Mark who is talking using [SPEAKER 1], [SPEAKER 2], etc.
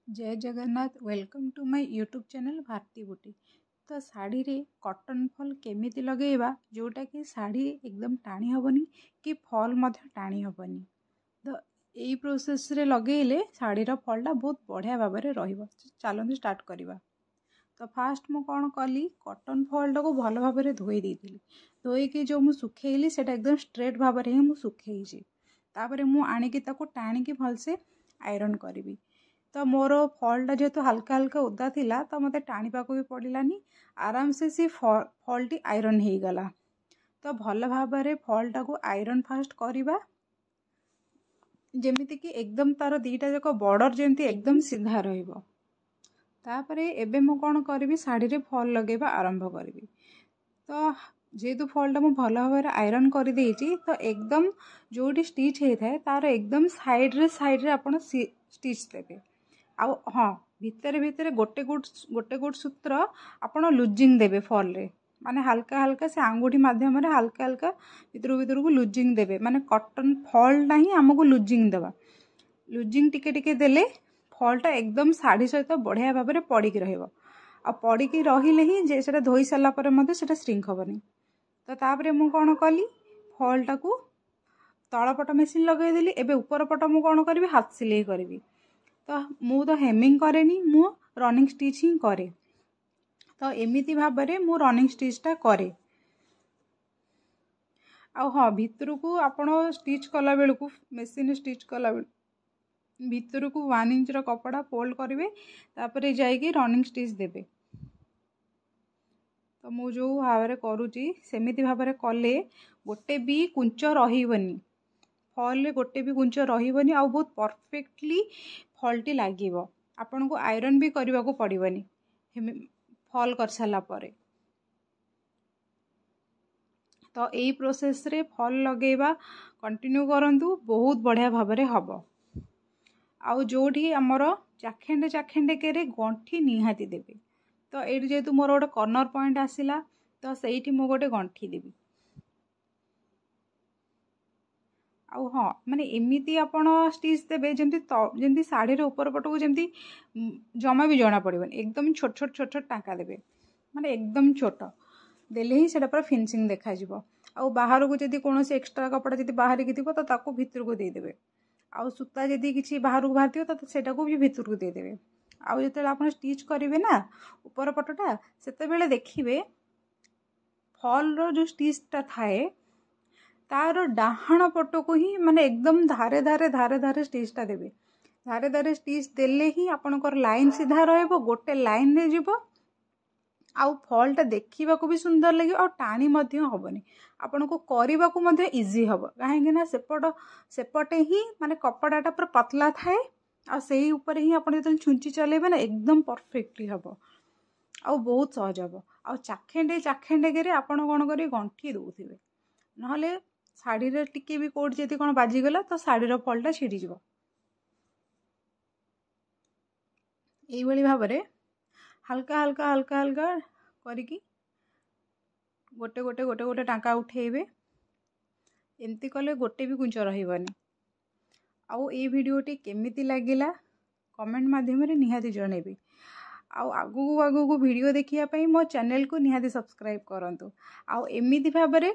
[SPEAKER 1] जय Jagannath welcome to my YouTube channel Bharati बुटी। तो शाढ़ी रे कॉटन फॉल केमिति लगेଇବା जोटा कि शाढ़ी एकदम टाणी हेबनी कि फॉल मध्य टाणी हेबनी। तो यही प्रोसेस रे लगेले शाढ़ीर फॉलटा बहुत बढ़िया भाव में रहिबो। चलନ୍ତୁ स्टार्ट करवा। तो फास्ट मु कौन कली कॉटन फॉलटा को भल भाव में धोई देइथिली। धोईकी जो मु सुखेइली सेटा एकदम स्ट्रेट भाव में ही मु सुखेइछि। तापरे मु आनिकी ताको टाणीकी भलसे आयरन करी। तो मोर फॉलटा जेहेतु हल्का हल्का ओदा थिला तो मते टाणीपा भी पड़ानी आराम से सी फॉलटी आयरन हो गला। तो भल भाव में फॉलटा को आयरन फास्ट करवा जेमिति कि एकदम तार दीटा जाक बॉर्डर जेमती एकदम सीधा रहिबो। तापरे एबे मु कौन करी शाढ़ी रे फॉल लगेबा आरंभ करी। तो जेहेतु फॉलटा मु भल भाव में आयरन कर देइछि तो एकदम जोटी स्टिच होता है तार एकदम साइड रे आपण स्टिच देबे। आउ हाँ भितर भितर गोटे गोट सूत्र आपण लुजिंग देबे फॉल रे माने हल्का हल्का से आंगुठी माध्यम रे हल्का हल्का भितर को लुजिंग देबे। माने कॉटन फॉलटा ही आमको लुजिंग देबा। लुजिंग टिके टिके देले फॉलटा एकदम शाढ़ी सहित बढ़िया भाव में पड़िकी रहिबो। आ पड़िकी रहिले ही जे सेटा धोई सारा पर मते सेटा श्रिंक हेबनी। तो तापरे मु कौन कली फॉलटा को तलपट मेसिन लगे देली। एबे ऊपर पट मु कौन करी हाथ सिलाई करी। तो मु तो हेमिंग करेनी मु रनिंग स्टिच ही करे। तो एमिति भाव में मु रनिंग स्टिचटा करे। आ हाँ भितर को आपण स्टिच कला बेलू को मेसिन स्टिच कला बेलू भितर को 1 इंच कपड़ा फोल्ड करेंगे तापर जाइए रनिंग स्टिच देबे। तो मु जो भाव में करुँची सेमिति भाव में कले गोटे भी कुंच रही फॉल रे गोटे भी कुंच रही बहुत परफेक्टली फॉलटी लगे। आपन को आयरन भी करने को पड़ोनी फॉल कर सारा पर। तो यही प्रोसेस रे फॉल लगेबा कंटिन्यू करंतु बहुत बढ़िया भाव में हम। आउ जोठी आमर चाखेंडे चाखेंडे के गंठी निहाती देबे। तो ये जेहेतु मोर गोटे कॉर्नर पॉइंट आसला तो सही मु गोटे गंठी देवी। आउ हाँ माने एमिति आपण स्टिच देबे जमती शाढ़ी रे ऊपर पट को जमती जमा भी जना पड़ोनी एकदम छोट छोट छोट छोट टाँका देबे। माने एकदम छोट देले ही सेटा पूरा फिनिशिंग देखा जिवो। आउ बाहर को जदी कोनोसी एक्स्ट्रा कपड़ा जदी बाहर की थिबो तो ताको भीतर को दे देबे। आउ सूता जदी किछि बाहर को बाहर तो सेटा को भी भीतर को दे देबे। आउ जते आपण स्टिच करिवे ना ऊपर पटटा सेते बेले देखिबे फॉल रो जो स्टिचटा थाए तार डाहाण पट को ही माने एकदम धारे धारे धारे धारे स्टिचटा देबे। धारे धारे स्टिच देले ही आपनकर लाइन सीधा रहइबो गोटे लाइन रे जिवो। आउ फॉलटा देखा भी सुंदर लगे और टाणी हेनी आपन को करने को इजी हम कहीं सेपटे ही माने कपड़ाटा पूरा पतला थाए आ सेही ऊपर ही आप छुंची चलेबे ना एकदम परफेक्टली हम आउ बहुत सहज हम। आ चाखेंडे चाखेंडे के आपन कौन करेंगे गंठी दौथे ना शाढ़ी रे टिके भी कोट जदि कौन बाजिगला तो शाढ़ीर फॉलटा छिड़ीज। यही भाव में हल्का हल्का हल्का हल्का करिकी गोटे गोटे गोटे गोटे टाँका उठेबे। एमती कले गोटे भी कुंच रही। आउ ये वीडियोटी केमिति लागिला कमेंट माध्यम रे निहाती जणेबे। आउ आगु आगु वीडियो देखिया पई मो चैनल को निहाती सब्सक्राइब करंतु। आउ एमिति भाव में